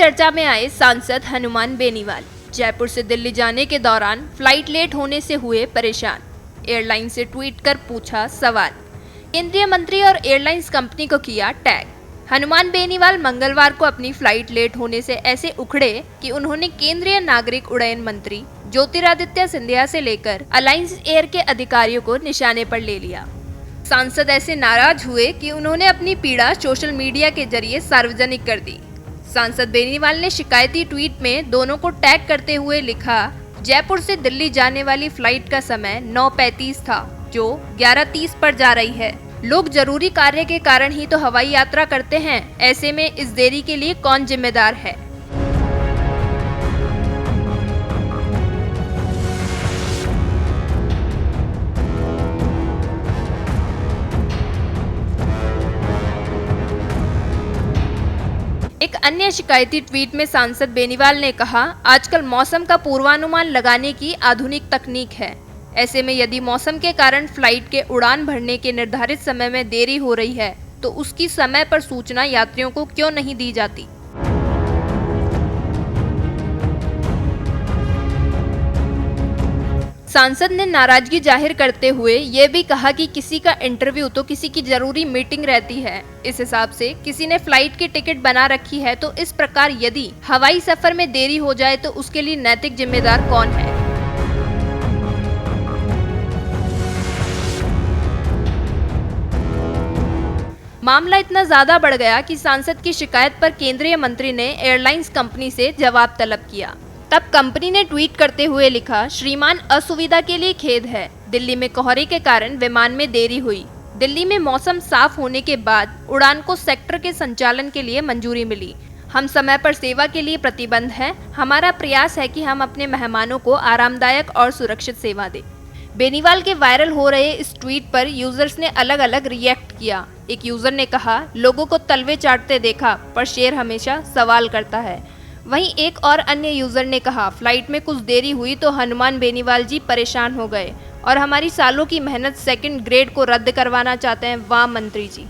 चर्चा में आए सांसद हनुमान बेनीवाल। जयपुर से दिल्ली जाने के दौरान फ्लाइट लेट होने से हुए परेशान। एयरलाइन से ट्वीट कर पूछा सवाल। केंद्रीय मंत्री और एयरलाइंस कंपनी को किया टैग। हनुमान बेनीवाल मंगलवार को अपनी फ्लाइट लेट होने से ऐसे उखड़े कि उन्होंने केंद्रीय नागरिक उड्डयन मंत्री ज्योतिरादित्य सिंधिया से लेकर अलायंस एयर के अधिकारियों को निशाने पर ले लिया। सांसद ऐसे नाराज हुए कि उन्होंने अपनी पीड़ा सोशल मीडिया के जरिए सार्वजनिक कर दी। सांसद बेनीवाल ने शिकायती ट्वीट में दोनों को टैग करते हुए लिखा, जयपुर से दिल्ली जाने वाली फ्लाइट का समय 9:35 था जो 11:30 पर जा रही है। लोग जरूरी कार्य के कारण ही तो हवाई यात्रा करते हैं, ऐसे में इस देरी के लिए कौन जिम्मेदार है। एक अन्य शिकायती ट्वीट में सांसद बेनीवाल ने कहा, आजकल मौसम का पूर्वानुमान लगाने की आधुनिक तकनीक है। ऐसे में यदि मौसम के कारण फ्लाइट के उड़ान भरने के निर्धारित समय में देरी हो रही है तो उसकी समय पर सूचना यात्रियों को क्यों नहीं दी जाती। सांसद ने नाराजगी जाहिर करते हुए ये भी कहा कि किसी का इंटरव्यू तो किसी की जरूरी मीटिंग रहती है। इस हिसाब से किसी ने फ्लाइट की टिकट बना रखी है तो इस प्रकार यदि हवाई सफर में देरी हो जाए तो उसके लिए नैतिक जिम्मेदार कौन है। मामला इतना ज्यादा बढ़ गया कि सांसद की शिकायत पर केंद्रीय मंत्री ने एयरलाइंस कंपनी से जवाब तलब किया। तब कंपनी ने ट्वीट करते हुए लिखा, श्रीमान, असुविधा के लिए खेद है। दिल्ली में कोहरे के कारण विमान में देरी हुई। दिल्ली में मौसम साफ होने के बाद उड़ान को सेक्टर के संचालन के लिए मंजूरी मिली। हम समय पर सेवा के लिए प्रतिबद्ध हैं। हमारा प्रयास है कि हम अपने मेहमानों को आरामदायक और सुरक्षित सेवा दें। बेनीवाल के वायरल हो रहे इस ट्वीट पर यूजर्स ने अलग अलग रिएक्ट किया। एक यूजर ने कहा, लोगों को तलवे चाटते देखा पर शेर हमेशा सवाल करता है। वहीं एक और अन्य यूजर ने कहा, फ्लाइट में कुछ देरी हुई तो हनुमान बेनीवाल जी परेशान हो गए और हमारी सालों की मेहनत सेकंड ग्रेड को रद्द करवाना चाहते हैं। वाह मंत्री जी।